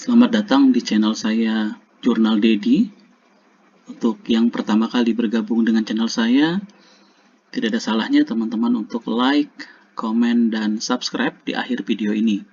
Selamat datang di channel saya Jurnal Dedi. Untuk yang pertama kali bergabung dengan channel saya, tidak ada salahnya teman-teman untuk like, komen, dan subscribe di akhir video ini.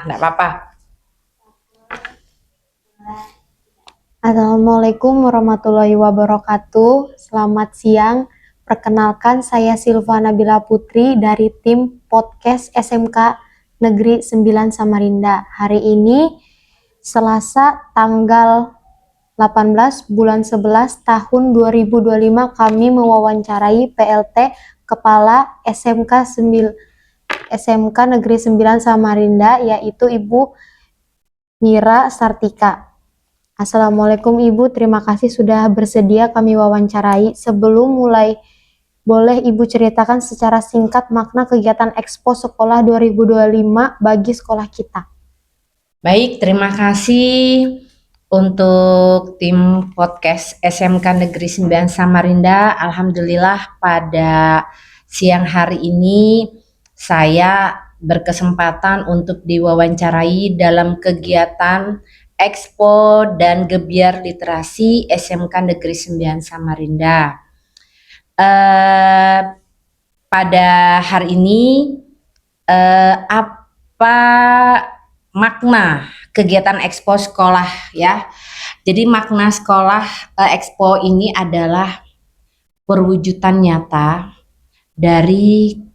Nggak apa-apa. Assalamualaikum warahmatullahi wabarakatuh. Selamat siang. Perkenalkan, saya Silva Nabila Putri dari tim podcast SMK Negeri 9 Samarinda. Hari ini Selasa tanggal 18 bulan 11 tahun 2025 kami mewawancarai PLT Kepala SMK Negeri 9 Samarinda, yaitu Ibu Mira Sartika. Assalamualaikum Ibu, terima kasih sudah bersedia kami wawancarai. Sebelum mulai, boleh Ibu ceritakan secara singkat makna kegiatan Expo Sekolah 2025 bagi sekolah kita? Baik, terima kasih untuk tim podcast SMK Negeri 9 Samarinda. Alhamdulillah pada siang hari ini saya berkesempatan untuk diwawancarai dalam kegiatan Expo dan Gebiar Literasi SMK Negeri 9 Samarinda. Pada hari ini apa makna kegiatan Expo sekolah ya? Jadi makna sekolah Expo ini adalah perwujudan nyata dari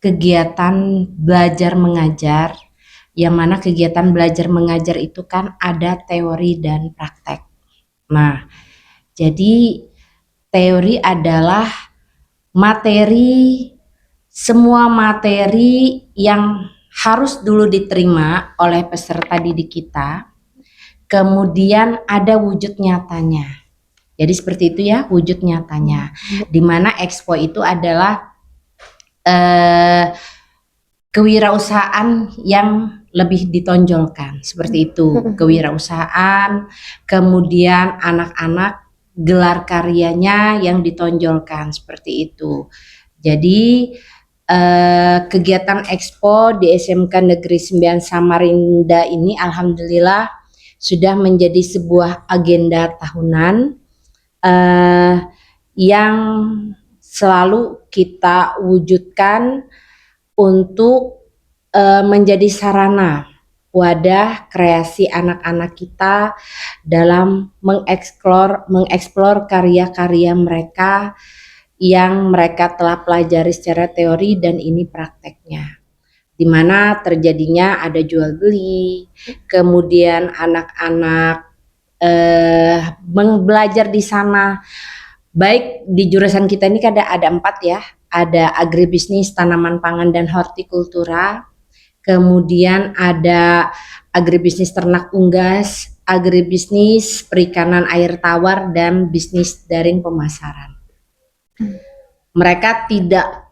kegiatan belajar mengajar, yang mana kegiatan belajar mengajar itu kan ada teori dan praktek. Nah, jadi teori adalah semua materi yang harus dulu diterima oleh peserta didik kita, kemudian ada wujud nyatanya. Jadi seperti itu ya, wujud nyatanya. Dimana Expo itu adalah kewirausahaan yang lebih ditonjolkan, seperti itu. Kewirausahaan, kemudian anak-anak gelar karyanya yang ditonjolkan, seperti itu. Jadi kegiatan Expo di SMK Negeri 9 Samarinda ini alhamdulillah sudah menjadi sebuah agenda tahunan yang selalu kita wujudkan untuk menjadi sarana wadah kreasi anak-anak kita dalam mengeksplor karya-karya mereka yang mereka telah pelajari secara teori dan ini prakteknya, di mana terjadinya ada jual beli, kemudian anak-anak belajar di sana. Baik di jurusan kita ini ada 4 ya, ada agribisnis, tanaman pangan dan hortikultura, kemudian ada agribisnis ternak unggas, agribisnis perikanan air tawar, dan bisnis daring pemasaran. Mereka tidak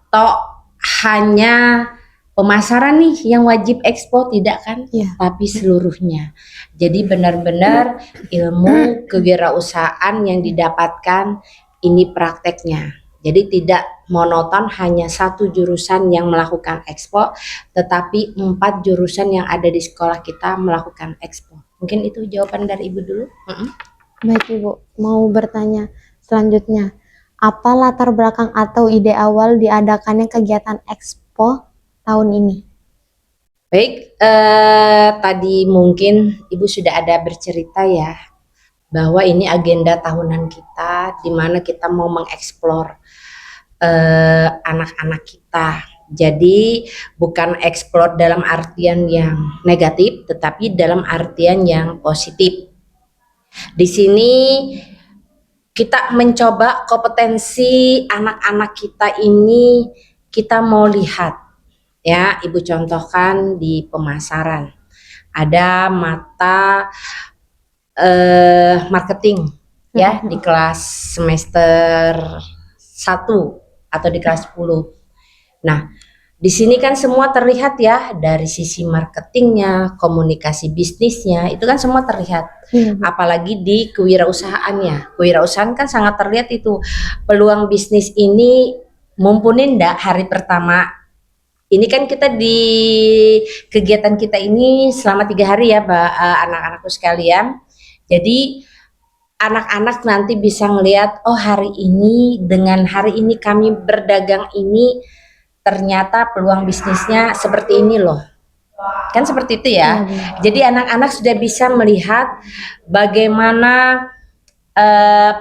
hanya pemasaran nih yang wajib ekspor, tidak kan? Iya. Tapi seluruhnya. Jadi benar-benar ilmu kewirausahaan yang didapatkan ini prakteknya. Jadi tidak monoton hanya satu jurusan yang melakukan ekspor, tetapi 4 jurusan yang ada di sekolah kita melakukan ekspor. Mungkin itu jawaban dari Ibu dulu. Baik Ibu, mau bertanya selanjutnya. Apa latar belakang atau ide awal diadakannya kegiatan Expo tahun ini? Baik, tadi mungkin Ibu sudah ada bercerita ya, bahwa ini agenda tahunan kita, di mana kita mau mengeksplor anak-anak kita. Jadi bukan eksplor dalam artian yang negatif, tetapi dalam artian yang positif. Di sini kita mencoba kompetensi anak-anak kita ini, kita mau lihat ya, Ibu contohkan di pemasaran. Ada mata marketing ya di kelas semester 1 atau di kelas 10. Nah, di sini kan semua terlihat ya, dari sisi marketingnya, komunikasi bisnisnya, itu kan semua terlihat. Apalagi di kewirausahaannya. Kewirausahaan kan sangat terlihat itu. Peluang bisnis ini mumpuni ndak hari pertama. Ini kan kita di kegiatan kita ini selama 3 hari ya, anak-anakku sekalian. Jadi anak-anak nanti bisa ngelihat, oh hari ini dengan hari ini kami berdagang ini ternyata peluang bisnisnya seperti ini loh. Kan seperti itu ya. Jadi anak-anak sudah bisa melihat bagaimana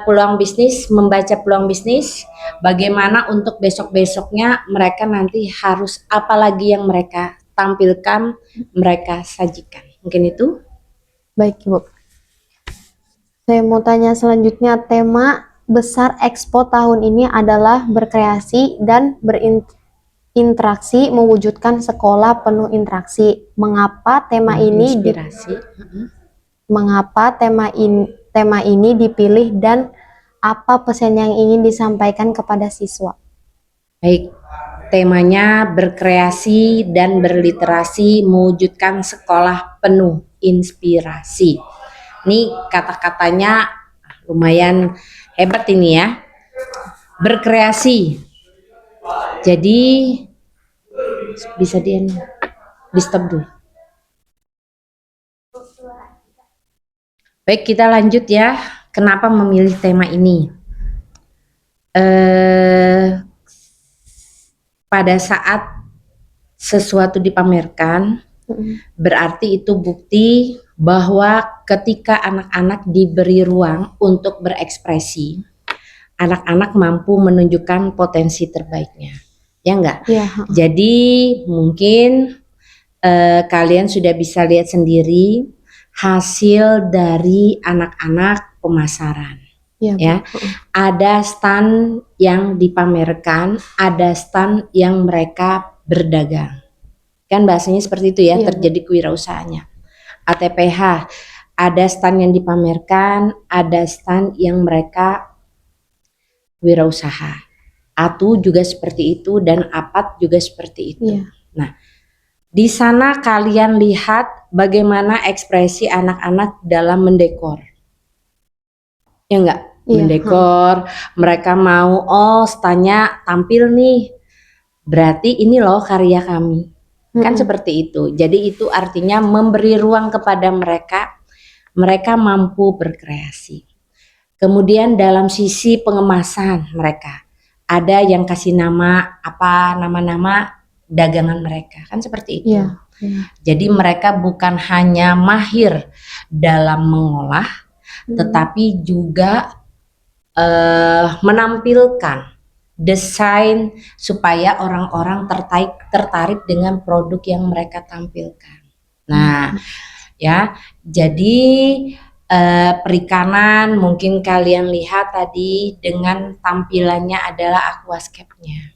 peluang bisnis, membaca peluang bisnis, bagaimana untuk besok-besoknya mereka nanti harus apalagi yang mereka tampilkan, mereka sajikan. Mungkin itu. Baik Ibu. Saya mau tanya selanjutnya, tema besar Expo tahun ini adalah berkreasi dan berinteraksi mewujudkan sekolah penuh interaksi. Mengapa tema ini Inspirasi. mengapa tema ini dipilih dan apa pesan yang ingin disampaikan kepada siswa? Baik, temanya berkreasi dan berliterasi mewujudkan sekolah penuh inspirasi. Ini kata-katanya lumayan hebat ini ya. Berkreasi. Jadi bisa di stop dulu. Baik, kita lanjut ya. Kenapa memilih tema ini? Pada saat sesuatu dipamerkan, berarti itu bukti bahwa ketika anak-anak diberi ruang untuk berekspresi, anak-anak mampu menunjukkan potensi terbaiknya, ya enggak? Ya. Jadi mungkin kalian sudah bisa lihat sendiri hasil dari anak-anak pemasaran. Ya, ada stand yang dipamerkan, ada stand yang mereka berdagang. Kan bahasanya seperti itu ya, terjadi kewirausahaannya. ATPH, ada stand yang dipamerkan, ada stand yang mereka wirausaha. ATU juga seperti itu dan APAT juga seperti itu. Nah, di sana kalian lihat bagaimana ekspresi anak-anak dalam mendekor. Ya enggak? Mendekor, mereka mau, oh standnya tampil nih, berarti ini loh karya kami. Kan seperti itu. Jadi itu artinya memberi ruang kepada mereka, mereka mampu berkreasi. Kemudian dalam sisi pengemasan mereka, ada yang kasih nama apa, nama-nama dagangan mereka, kan seperti itu. Jadi mereka bukan hanya mahir dalam mengolah, tetapi juga menampilkan desain supaya orang-orang tertarik dengan produk yang mereka tampilkan. Nah, ya, jadi perikanan mungkin kalian lihat tadi dengan tampilannya adalah aquascape-nya.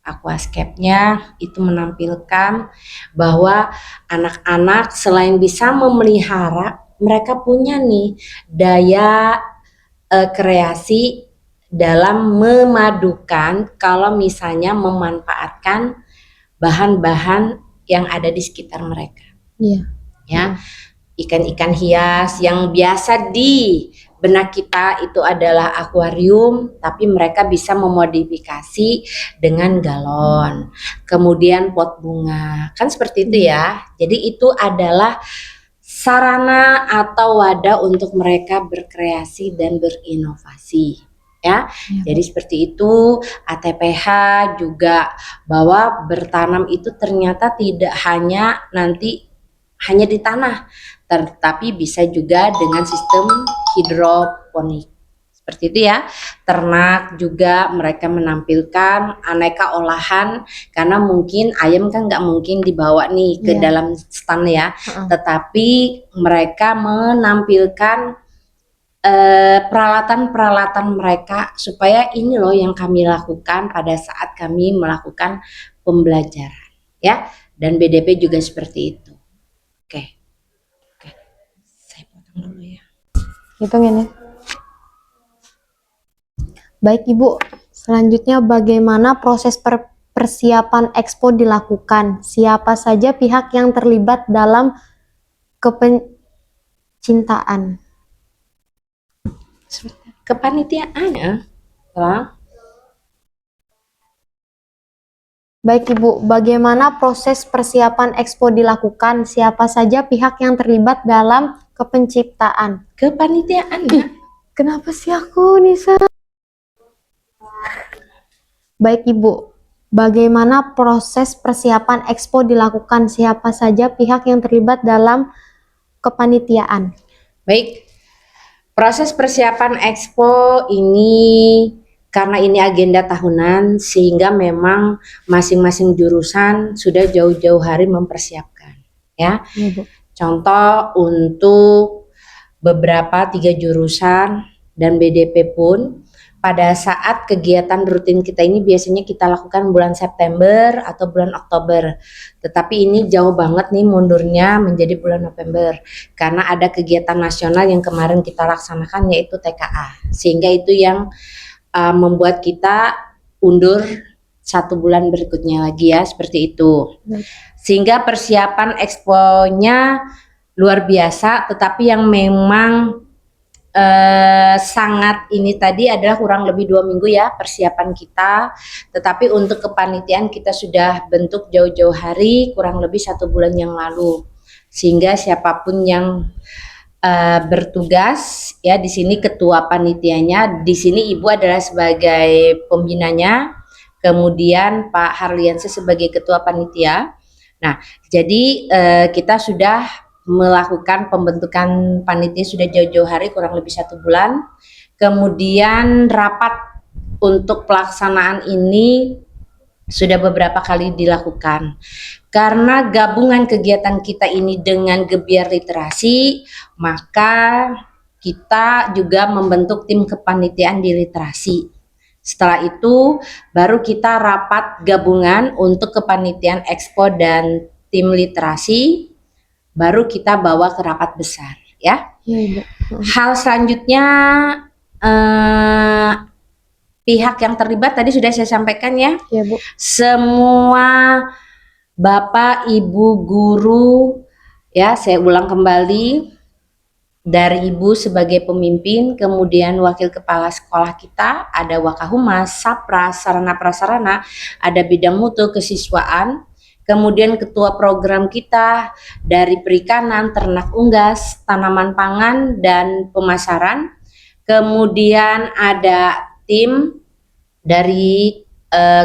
Aquascape-nya itu menampilkan bahwa anak-anak selain bisa memelihara, mereka punya nih daya kreasi dalam memadukan, kalau misalnya memanfaatkan bahan-bahan yang ada di sekitar mereka. Iya. Ya, ikan-ikan hias yang biasa di benak kita itu adalah akuarium, tapi mereka bisa memodifikasi dengan galon, kemudian pot bunga, kan seperti itu ya. Jadi itu adalah sarana atau wadah untuk mereka berkreasi dan berinovasi. Ya, jadi seperti itu. ATPH juga bahwa bertanam itu ternyata tidak hanya hanya di tanah, tetapi bisa juga dengan sistem hidroponik. Seperti itu ya. Ternak juga mereka menampilkan aneka olahan, karena mungkin ayam kan nggak mungkin dibawa nih ke dalam stand ya, tetapi mereka menampilkan peralatan-peralatan mereka supaya ini loh yang kami lakukan pada saat kami melakukan pembelajaran ya, dan BDP juga seperti itu. Oke. Saya potong dulu ya. Hitungin ya. Baik Ibu, selanjutnya bagaimana proses persiapan Expo dilakukan? Siapa saja pihak yang terlibat dalam kepencintaan? Kepanitiaannya, Baik Ibu, bagaimana proses persiapan Expo dilakukan? Siapa saja pihak yang terlibat dalam kepenciptaan? kepanitiaannya. Kenapa sih aku, Nisa? Baik Ibu, bagaimana proses persiapan Expo dilakukan? Siapa saja pihak yang terlibat dalam kepanitiaan? Baik, proses persiapan Expo ini karena ini agenda tahunan, sehingga memang masing-masing jurusan sudah jauh-jauh hari mempersiapkan ya. Ibu. Contoh untuk beberapa 3 jurusan dan BDP pun pada saat kegiatan rutin kita ini biasanya kita lakukan bulan September atau bulan Oktober. Tetapi ini jauh banget nih mundurnya menjadi bulan November, karena ada kegiatan nasional yang kemarin kita laksanakan yaitu TKA. Sehingga itu yang membuat kita undur 1 bulan berikutnya lagi ya, seperti itu. Sehingga persiapan Expo-nya luar biasa, tetapi yang memang sangat ini tadi adalah kurang lebih 2 minggu ya persiapan kita, tetapi untuk kepanitiaan kita sudah bentuk jauh-jauh hari, kurang lebih 1 bulan yang lalu, sehingga siapapun yang bertugas ya di sini, ketua panitianya di sini Ibu adalah sebagai pembinanya, kemudian Pak Harliansyah sebagai ketua panitia. Nah, jadi kita sudah melakukan pembentukan panitia sudah jauh-jauh hari, kurang lebih 1 bulan. Kemudian rapat untuk pelaksanaan ini sudah beberapa kali dilakukan. Karena gabungan kegiatan kita ini dengan Gebiar Literasi, maka kita juga membentuk tim kepanitiaan di literasi. Setelah itu baru kita rapat gabungan untuk kepanitiaan Expo dan tim literasi, baru kita bawa ke rapat besar ya. Hal selanjutnya pihak yang terlibat tadi sudah saya sampaikan ya. Ya Bu. Semua Bapak Ibu guru ya, saya ulang kembali, dari Ibu sebagai pemimpin, kemudian wakil kepala sekolah kita, ada Wakahumas, Sapras, sarana prasarana, ada bidang mutu kesiswaan, kemudian ketua program kita dari perikanan, ternak unggas, tanaman pangan, dan pemasaran. Kemudian ada tim dari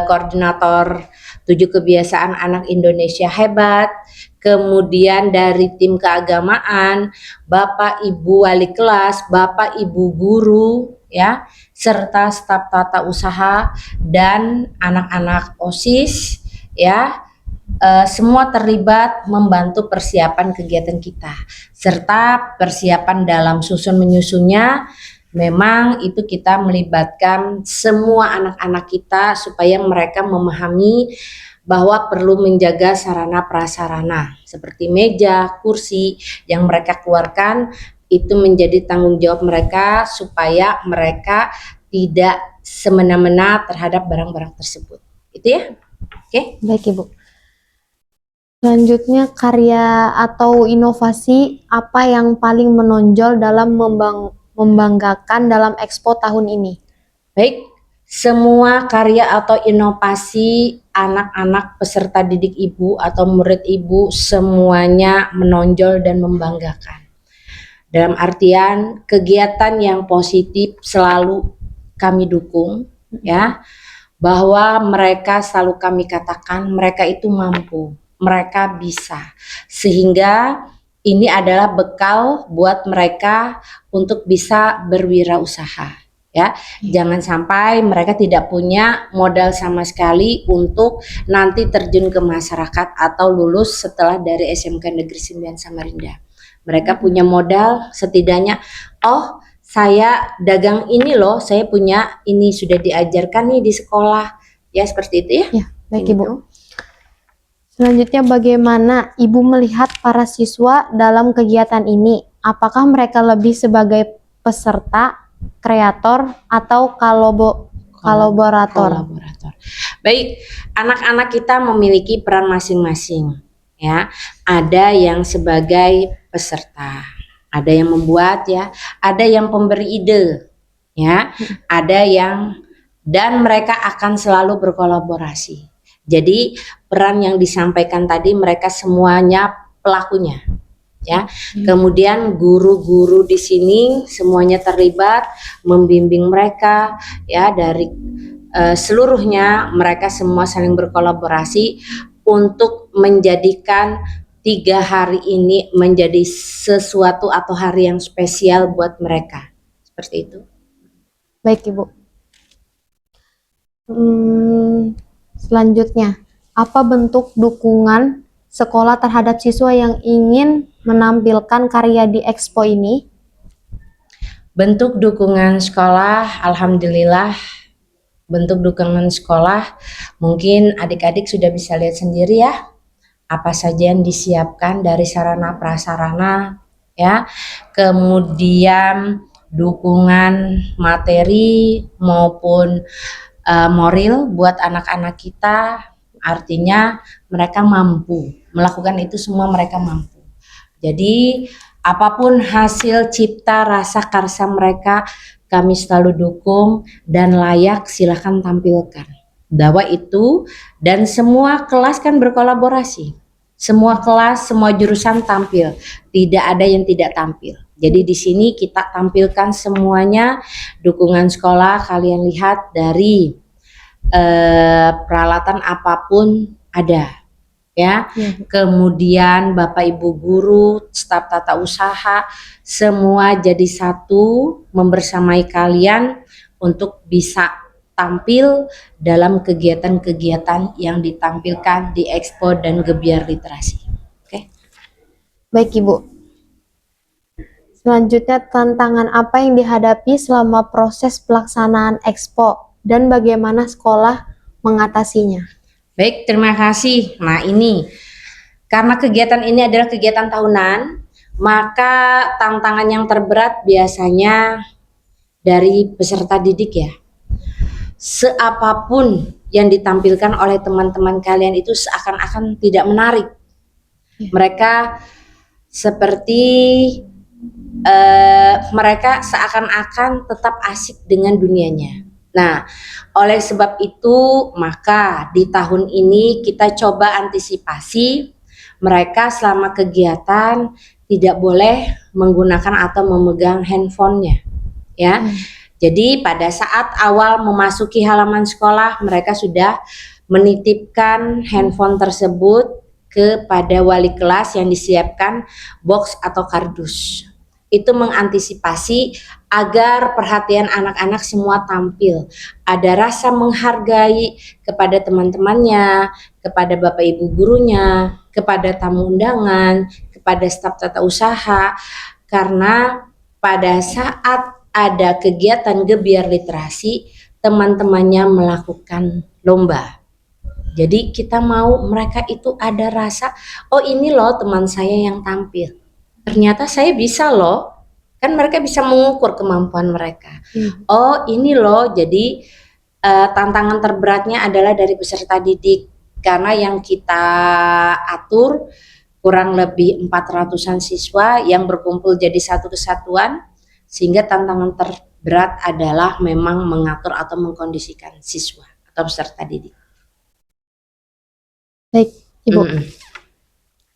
koordinator 7 kebiasaan anak Indonesia hebat, kemudian dari tim keagamaan, Bapak Ibu wali kelas, Bapak Ibu guru ya, serta staf tata usaha dan anak-anak OSIS ya. Semua terlibat membantu persiapan kegiatan kita, serta persiapan dalam susun menyusunnya. Memang itu kita melibatkan semua anak-anak kita supaya mereka memahami bahwa perlu menjaga sarana prasarana seperti meja, kursi yang mereka keluarkan, itu menjadi tanggung jawab mereka supaya mereka tidak semena-mena terhadap barang-barang tersebut. Itu ya. Oke. Baik Ibu. Selanjutnya, karya atau inovasi apa yang paling menonjol dalam membanggakan dalam Expo tahun ini? Baik, semua karya atau inovasi anak-anak peserta didik ibu atau murid ibu semuanya menonjol dan membanggakan. Dalam artian kegiatan yang positif selalu kami dukung, ya, bahwa mereka selalu kami katakan mereka itu mampu, mereka bisa, sehingga ini adalah bekal buat mereka untuk bisa berwirausaha, ya. Jangan sampai mereka tidak punya modal sama sekali untuk nanti terjun ke masyarakat atau lulus setelah dari SMK Negeri 9 Samarinda. Mereka punya modal setidaknya, oh saya dagang ini loh, saya punya ini sudah diajarkan nih di sekolah, ya seperti itu ya. Ya, baik Ini Ibu. tuh. Selanjutnya, bagaimana Ibu melihat para siswa dalam kegiatan ini? Apakah mereka lebih sebagai peserta, kreator, atau kolaborator? Kolaborator. Baik, anak-anak kita memiliki peran masing-masing, ya. Ada yang sebagai peserta, ada yang membuat, ya, ada yang pemberi ide, ya, ada yang, dan mereka akan selalu berkolaborasi. Jadi peran yang disampaikan tadi mereka semuanya pelakunya, ya. Kemudian guru-guru di sini semuanya terlibat membimbing mereka, ya, dari seluruhnya mereka semua saling berkolaborasi untuk menjadikan 3 hari ini menjadi sesuatu atau hari yang spesial buat mereka. Seperti itu. Baik Ibu. Selanjutnya, apa bentuk dukungan sekolah terhadap siswa yang ingin menampilkan karya di Expo ini? Bentuk dukungan sekolah, alhamdulillah, bentuk dukungan sekolah mungkin adik-adik sudah bisa lihat sendiri ya, apa saja yang disiapkan dari sarana prasarana, ya, kemudian dukungan materi maupun moral buat anak-anak kita, artinya mereka mampu melakukan itu semua, mereka mampu. Jadi apapun hasil cipta rasa karsa mereka kami selalu dukung dan layak silahkan tampilkan. Bahwa itu, dan semua kelas kan berkolaborasi. Semua kelas, semua jurusan tampil. Tidak ada yang tidak tampil. Jadi di sini kita tampilkan semuanya, dukungan sekolah kalian lihat dari peralatan apapun ada. Ya, kemudian Bapak Ibu guru, staf tata usaha, semua jadi satu membersamai kalian untuk bisa tampil dalam kegiatan-kegiatan yang ditampilkan di Expo dan Gebiar Literasi. Oke. Baik Ibu. Selanjutnya, tantangan apa yang dihadapi selama proses pelaksanaan Expo dan bagaimana sekolah mengatasinya? Baik, terima kasih. Nah ini, karena kegiatan ini adalah kegiatan tahunan, maka tantangan yang terberat biasanya dari peserta didik ya. Seapapun yang ditampilkan oleh teman-teman kalian itu seakan-akan tidak menarik. Mereka seperti mereka seakan-akan tetap asik dengan dunianya. Nah, oleh sebab itu maka di tahun ini kita coba antisipasi mereka selama kegiatan tidak boleh menggunakan atau memegang handphonenya, ya. Jadi pada saat awal memasuki halaman sekolah mereka sudah menitipkan handphone tersebut kepada wali kelas yang disiapkan box atau kardus. Itu mengantisipasi agar perhatian anak-anak semua tampil. Ada rasa menghargai kepada teman-temannya, kepada Bapak Ibu gurunya, kepada tamu undangan, kepada staf tata usaha. Karena pada saat ada kegiatan Gebiar Literasi, teman-temannya melakukan lomba. Jadi kita mau mereka itu ada rasa, oh ini loh teman saya yang tampil. Ternyata saya bisa loh, kan mereka bisa mengukur kemampuan mereka. Oh ini loh, jadi tantangan terberatnya adalah dari peserta didik. karena yang kita atur kurang lebih 400-an siswa yang berkumpul jadi satu kesatuan, sehingga tantangan terberat adalah memang mengatur atau mengkondisikan siswa atau peserta didik. Baik, Ibu.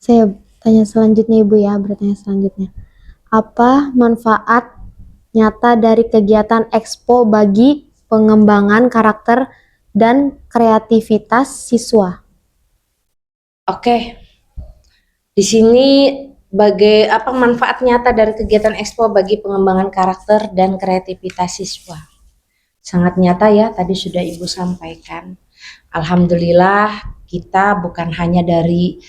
Saya tanya selanjutnya, Ibu ya, bertanya selanjutnya. Apa manfaat nyata dari kegiatan Expo bagi pengembangan karakter dan kreativitas siswa? Oke. Di sini apa manfaat nyata dari kegiatan Expo bagi pengembangan karakter dan kreativitas siswa? Sangat nyata ya, tadi sudah Ibu sampaikan. Alhamdulillah kita bukan hanya dari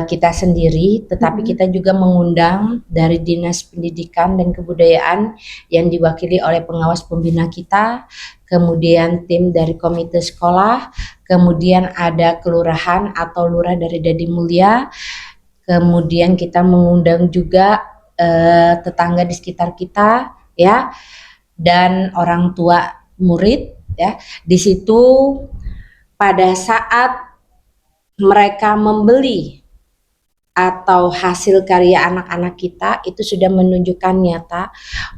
kita sendiri, tetapi kita juga mengundang dari Dinas Pendidikan dan Kebudayaan yang diwakili oleh pengawas pembina kita, kemudian tim dari komite sekolah, kemudian ada kelurahan atau lurah dari Dadi Mulia, kemudian kita mengundang juga tetangga di sekitar kita ya, dan orang tua murid ya. Di situ pada saat mereka membeli atau hasil karya anak-anak kita itu sudah menunjukkan nyata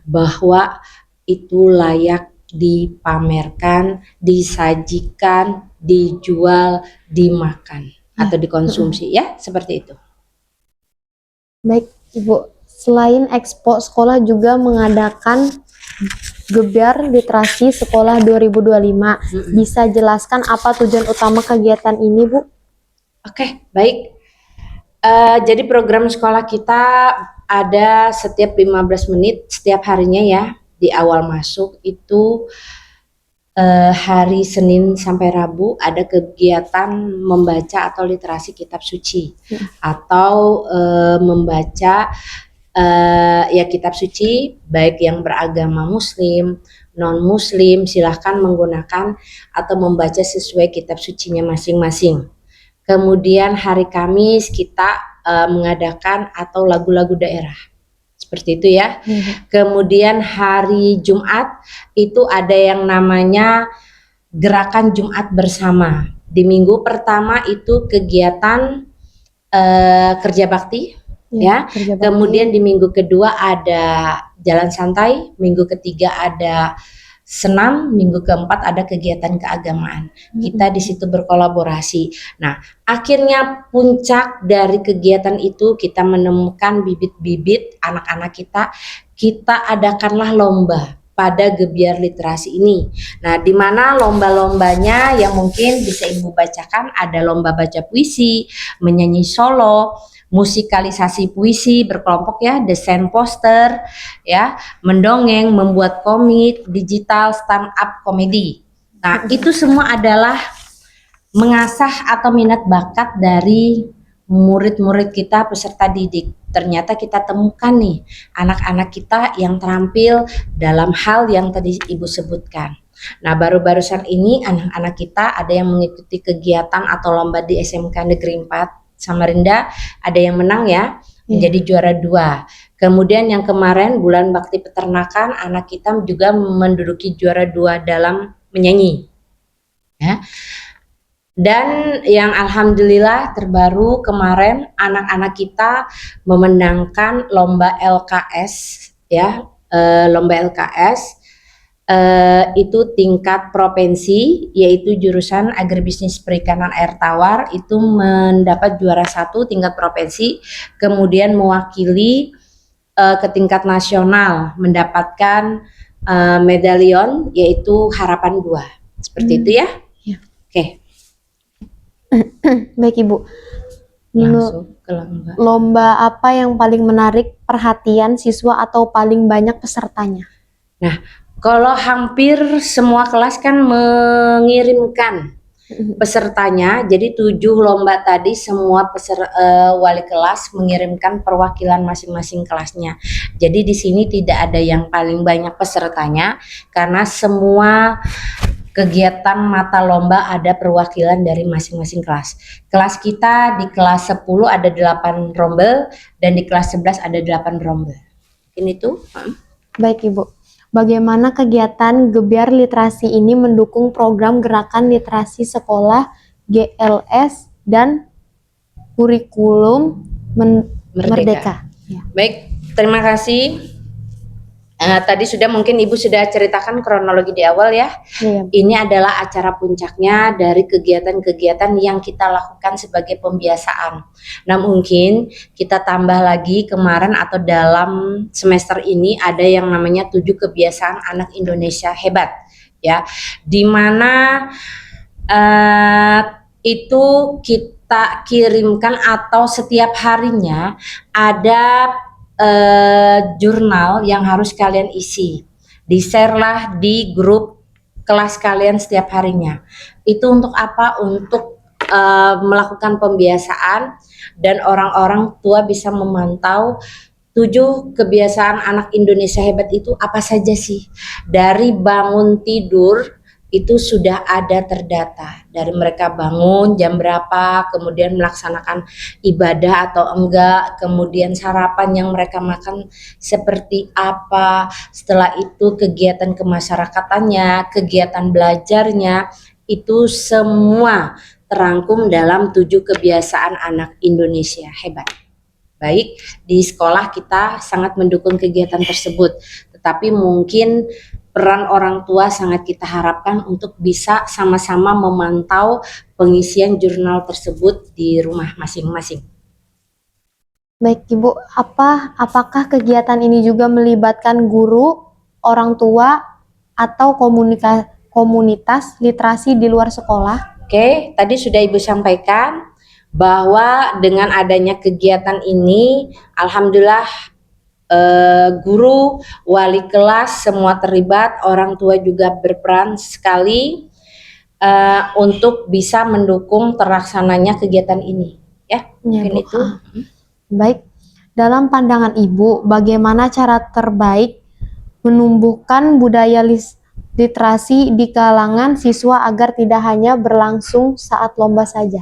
bahwa itu layak dipamerkan, disajikan, dijual, dimakan atau dikonsumsi ya, seperti itu. Baik, Ibu. Selain Expo, sekolah juga mengadakan Gebyar Literasi Sekolah 2025. Bisa jelaskan apa tujuan utama kegiatan ini, Bu? Oke, baik. Jadi program sekolah kita ada setiap 15 menit setiap harinya ya. Di awal masuk itu hari Senin sampai Rabu ada kegiatan membaca atau literasi kitab suci atau membaca ya kitab suci, baik yang beragama Muslim, non Muslim, silahkan menggunakan atau membaca sesuai kitab sucinya masing-masing. Kemudian hari Kamis kita mengadakan atau lagu-lagu daerah, seperti itu ya. Kemudian hari Jumat itu ada yang namanya gerakan Jumat bersama. Di minggu pertama itu kegiatan kerja bakti ya. Kemudian di minggu kedua ada jalan santai, minggu ketiga ada senam, minggu keempat ada kegiatan keagamaan. Kita di situ berkolaborasi. Nah, akhirnya puncak dari kegiatan itu kita menemukan bibit-bibit anak-anak kita. Kita adakanlah lomba pada Gebyar Literasi ini. Nah, di mana lomba-lombanya yang mungkin bisa Ibu bacakan, ada lomba baca puisi, menyanyi solo, musikalisasi puisi berkelompok ya, desain poster ya, mendongeng, membuat komik, digital, stand up komedi. Nah, itu semua adalah mengasah atau minat bakat dari murid-murid kita, peserta didik. Ternyata kita temukan nih anak-anak kita yang terampil dalam hal yang tadi Ibu sebutkan. Nah, baru-barusan ini anak-anak kita ada yang mengikuti kegiatan atau lomba di SMK Negeri 4 Samarinda, ada yang menang ya, menjadi juara 2. Kemudian yang kemarin bulan bakti peternakan, anak kita juga menduduki juara 2 dalam menyanyi ya. Dan yang alhamdulillah terbaru kemarin anak-anak kita memenangkan lomba LKS ya, lomba LKS itu tingkat provinsi, yaitu jurusan agribisnis perikanan air tawar, itu mendapat juara 1 tingkat provinsi, kemudian mewakili ke tingkat nasional mendapatkan medalion, yaitu harapan 2, seperti itu ya. Oke. Baik, Ibu. Langsung ke lomba apa yang paling menarik perhatian siswa atau paling banyak pesertanya? Nah, kalau hampir semua kelas kan mengirimkan pesertanya, jadi 7 lomba tadi semua wali kelas mengirimkan perwakilan masing-masing kelasnya. Jadi di sini tidak ada yang paling banyak pesertanya karena semua kegiatan mata lomba ada perwakilan dari masing-masing kelas. Kelas kita di kelas 10 ada 8 rombel dan di kelas 11 ada 8 rombel. Ini tuh. Baik, Ibu. Bagaimana kegiatan Gebyar Literasi ini mendukung program gerakan literasi sekolah GLS, dan kurikulum Merdeka. Ya. Baik, terima kasih. Tadi sudah mungkin Ibu sudah ceritakan kronologi di awal ya. Iya. Ini adalah acara puncaknya dari kegiatan-kegiatan yang kita lakukan sebagai pembiasaan. Nah, mungkin kita tambah lagi kemarin atau dalam semester ini ada yang namanya 7 kebiasaan anak Indonesia hebat ya. Di mana itu kita kirimkan atau setiap harinya ada jurnal yang harus kalian isi. Di-share lah di grup kelas kalian setiap harinya. Itu untuk apa? Untuk melakukan pembiasaan dan orang-orang tua bisa memantau 7 kebiasaan anak Indonesia hebat itu apa saja sih. Dari bangun tidur itu sudah ada terdata, dari mereka bangun jam berapa, kemudian melaksanakan ibadah atau enggak, kemudian sarapan yang mereka makan seperti apa, setelah itu kegiatan kemasyarakatannya, kegiatan belajarnya, itu semua terangkum dalam 7 kebiasaan anak Indonesia hebat. Baik, di sekolah kita sangat mendukung kegiatan tersebut, tetapi mungkin peran orang tua sangat kita harapkan untuk bisa sama-sama memantau pengisian jurnal tersebut di rumah masing-masing. Baik Ibu, apakah kegiatan ini juga melibatkan guru, orang tua, atau komunitas literasi di luar sekolah? Oke, tadi sudah Ibu sampaikan bahwa dengan adanya kegiatan ini, alhamdulillah guru, wali kelas semua terlibat, orang tua juga berperan sekali untuk bisa mendukung terlaksananya kegiatan ini. Ya, mungkin Bu. itu. Baik, dalam pandangan Ibu, bagaimana cara terbaik menumbuhkan budaya literasi di kalangan siswa agar tidak hanya berlangsung saat lomba saja?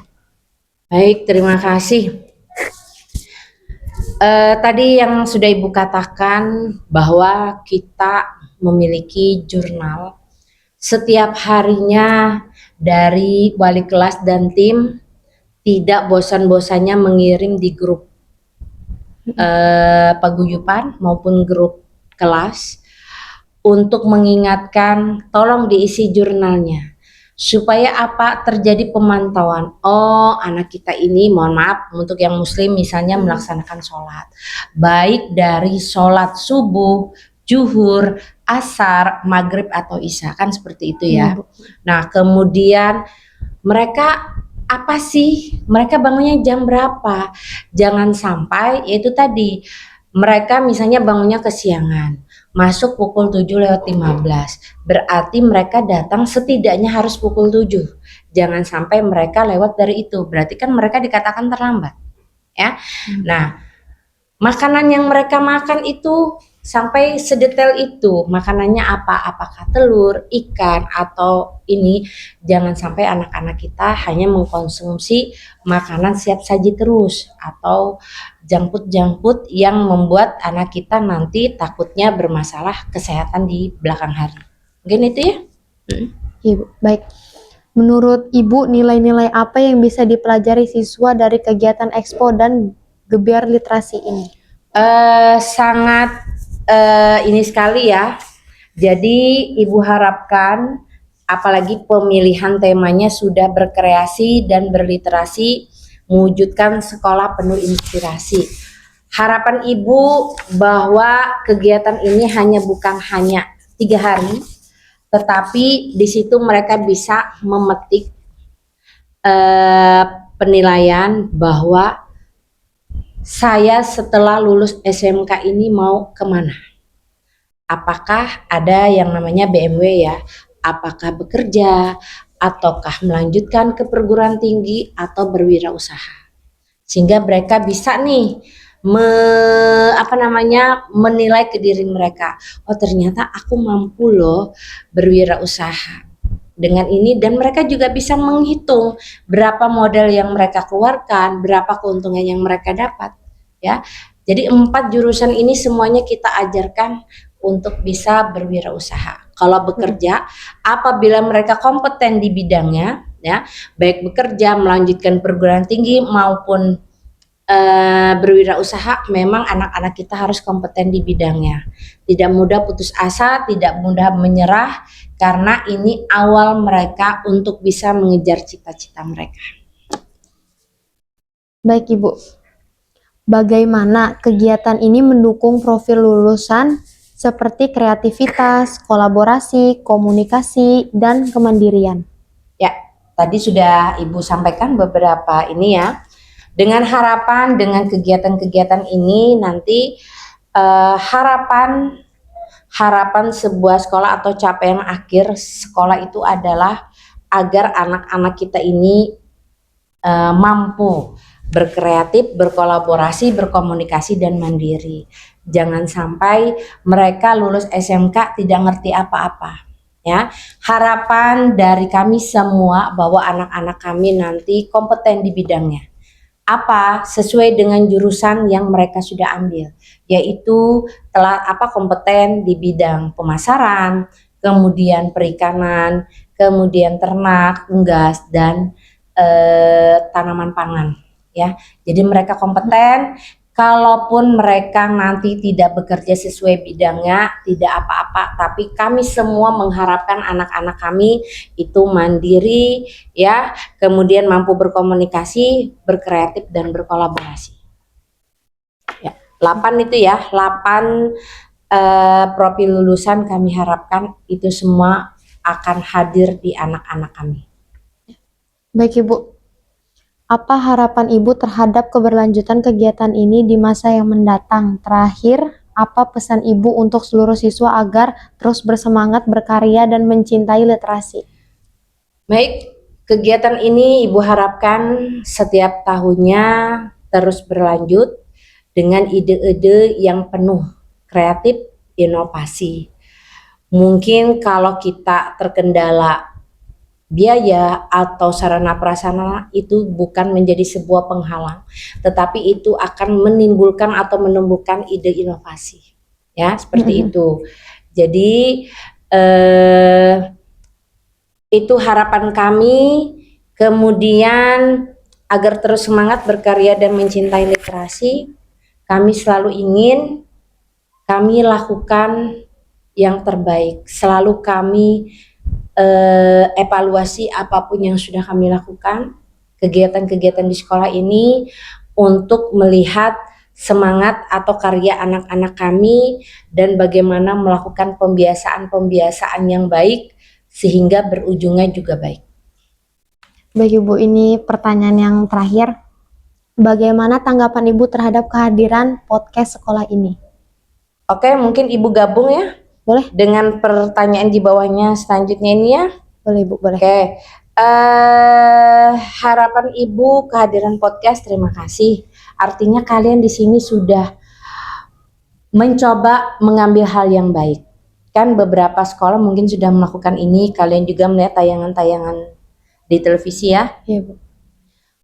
Baik, terima kasih. Tadi yang sudah Ibu katakan bahwa kita memiliki jurnal setiap harinya dari wali kelas dan tim tidak bosan-bosannya mengirim di grup paguyuban maupun grup kelas untuk mengingatkan tolong diisi jurnalnya. Supaya apa? Terjadi pemantauan. Oh, anak kita ini, mohon maaf untuk yang muslim misalnya melaksanakan sholat, baik dari sholat subuh, zuhur, asar, maghrib atau isya, kan seperti itu ya. Nah, kemudian mereka apa sih? Mereka bangunnya jam berapa? Jangan sampai yaitu tadi mereka misalnya bangunnya kesiangan, masuk pukul 7:15, berarti mereka datang setidaknya harus pukul 7. Jangan sampai mereka lewat dari itu, berarti kan mereka dikatakan terlambat ya. Nah, makanan yang mereka makan itu sampai sedetail itu, makanannya apa, apakah telur, ikan, atau ini, jangan sampai anak-anak kita hanya mengkonsumsi makanan siap saji terus atau junk food yang membuat anak kita nanti takutnya bermasalah kesehatan di belakang hari. Mungkin itu ya. Ibu, baik. Menurut Ibu, nilai-nilai apa yang bisa dipelajari siswa dari kegiatan Expo dan Gebiar Literasi ini? Sangat ini sekali ya. Jadi Ibu harapkan, apalagi pemilihan temanya sudah berkreasi dan berliterasi, mewujudkan sekolah penuh inspirasi. Harapan Ibu bahwa kegiatan ini bukan hanya 3 hari, tetapi di situ mereka bisa memetik penilaian bahwa saya setelah lulus SMK ini mau kemana? Apakah ada yang namanya BMW ya? Apakah bekerja, ataukah melanjutkan ke perguruan tinggi atau berwirausaha? Sehingga mereka bisa nih menilai ke diri mereka. Oh, ternyata aku mampu loh berwirausaha dengan ini, dan mereka juga bisa menghitung berapa modal yang mereka keluarkan, berapa keuntungan yang mereka dapat ya. Jadi 4 jurusan ini semuanya kita ajarkan untuk bisa berwirausaha. Kalau bekerja, apabila mereka kompeten di bidangnya ya, baik bekerja, melanjutkan perguruan tinggi maupun berwirausaha, memang anak-anak kita harus kompeten di bidangnya. Tidak mudah putus asa, tidak mudah menyerah, karena ini awal mereka untuk bisa mengejar cita-cita mereka. Baik Ibu, bagaimana kegiatan ini mendukung profil lulusan seperti kreativitas, kolaborasi, komunikasi, dan kemandirian? Ya, tadi sudah Ibu sampaikan beberapa ini ya. Dengan harapan, dengan kegiatan-kegiatan ini nanti harapan sebuah sekolah atau capaian akhir sekolah itu adalah agar anak-anak kita ini mampu berkreatif, berkolaborasi, berkomunikasi, dan mandiri. Jangan sampai mereka lulus SMK tidak ngerti apa-apa. Ya, harapan dari kami semua bahwa anak-anak kami nanti kompeten di bidangnya. Apa sesuai dengan jurusan yang mereka sudah ambil, yaitu kompeten di bidang pemasaran, kemudian perikanan, kemudian ternak, unggas, dan tanaman pangan, ya. Jadi mereka kompeten. Kalaupun mereka nanti tidak bekerja sesuai bidangnya, tidak apa-apa, tapi kami semua mengharapkan anak-anak kami itu mandiri, ya, kemudian mampu berkomunikasi, berkreatif, dan berkolaborasi. Ya, 8 itu ya, 8 profil lulusan kami harapkan itu semua akan hadir di anak-anak kami. Baik Ibu, apa harapan Ibu terhadap keberlanjutan kegiatan ini di masa yang mendatang? Terakhir, apa pesan Ibu untuk seluruh siswa agar terus bersemangat berkarya dan mencintai literasi? Baik, kegiatan ini Ibu harapkan setiap tahunnya terus berlanjut dengan ide-ide yang penuh kreatif, inovasi. Mungkin kalau kita terkendala biaya atau sarana prasarana itu bukan menjadi sebuah penghalang, tetapi itu akan menimbulkan atau menumbuhkan ide inovasi, ya, seperti itu. Jadi itu harapan kami. Kemudian agar terus semangat berkarya dan mencintai literasi, kami selalu ingin kami lakukan yang terbaik. Selalu kami evaluasi apapun yang sudah kami lakukan, kegiatan-kegiatan di sekolah ini, untuk melihat semangat atau karya anak-anak kami dan bagaimana melakukan pembiasaan-pembiasaan yang baik sehingga berujungnya juga baik. Baik Ibu, ini pertanyaan yang terakhir. Bagaimana tanggapan Ibu terhadap kehadiran podcast sekolah ini? Oke, mungkin Ibu gabung ya. Boleh? Dengan pertanyaan di bawahnya selanjutnya ini ya. Boleh Ibu, boleh. Oke. Harapan Ibu kehadiran podcast, terima kasih. Artinya kalian di sini sudah mencoba mengambil hal yang baik. Kan beberapa sekolah mungkin sudah melakukan ini, kalian juga melihat tayangan-tayangan di televisi ya. Iya, Bu.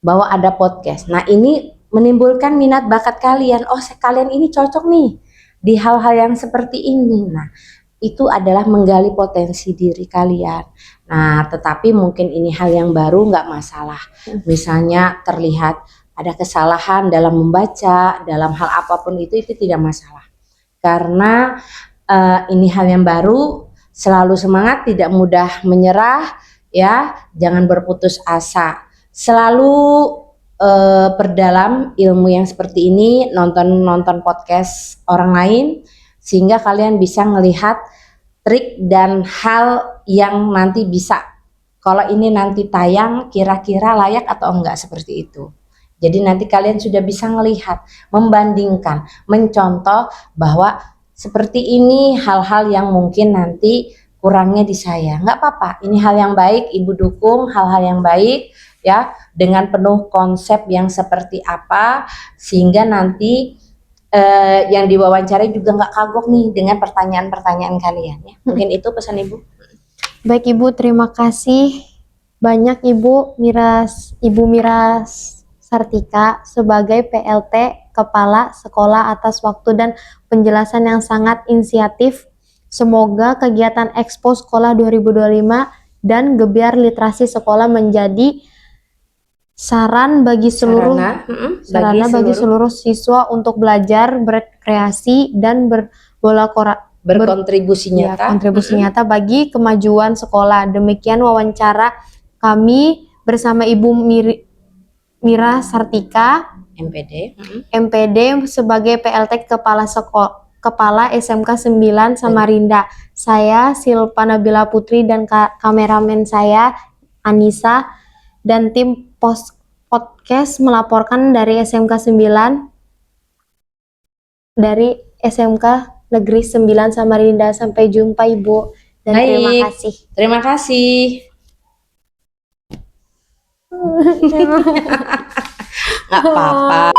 Bahwa ada podcast. Nah, ini menimbulkan minat bakat kalian. Oh, kalian ini cocok nih di hal-hal yang seperti ini. Nah, itu adalah menggali potensi diri kalian. Nah, tetapi mungkin ini hal yang baru, nggak masalah. Misalnya terlihat ada kesalahan dalam membaca, dalam hal apapun itu tidak masalah. Karena ini hal yang baru, selalu semangat, tidak mudah menyerah, ya, jangan berputus asa. Selalu perdalam ilmu yang seperti ini, nonton podcast orang lain, sehingga kalian bisa melihat trik dan hal yang nanti bisa, kalau ini nanti tayang kira-kira layak atau enggak, seperti itu. Jadi nanti kalian sudah bisa melihat, membandingkan, mencontoh bahwa seperti ini hal-hal yang mungkin nanti kurangnya di saya. Enggak apa-apa, ini hal yang baik, Ibu dukung hal-hal yang baik, ya, dengan penuh konsep yang seperti apa, sehingga nanti yang diwawancarai juga nggak kagok nih dengan pertanyaan-pertanyaan kalian, ya. Mungkin itu pesan Ibu. Baik Ibu, terima kasih banyak Ibu Miras Sartika sebagai PLT Kepala Sekolah atas waktu dan penjelasan yang sangat inisiatif. Semoga kegiatan Expo Sekolah 2025 dan gebiar literasi sekolah menjadi sarana bagi seluruh siswa untuk belajar, berkreasi, dan berkontribusi nyata nyata bagi kemajuan sekolah. Demikian wawancara kami bersama Ibu Mira Sartika, MPD sebagai PLT Kepala SMK 9 Samarinda. Saya Silpa Nabila Putri dan kameramen saya Anissa dan tim podcast melaporkan dari SMK 9 dari SMK Negeri 9 Samarinda. Sampai jumpa Ibu dan terima kasih. Terima kasih. Nggak apa-apa.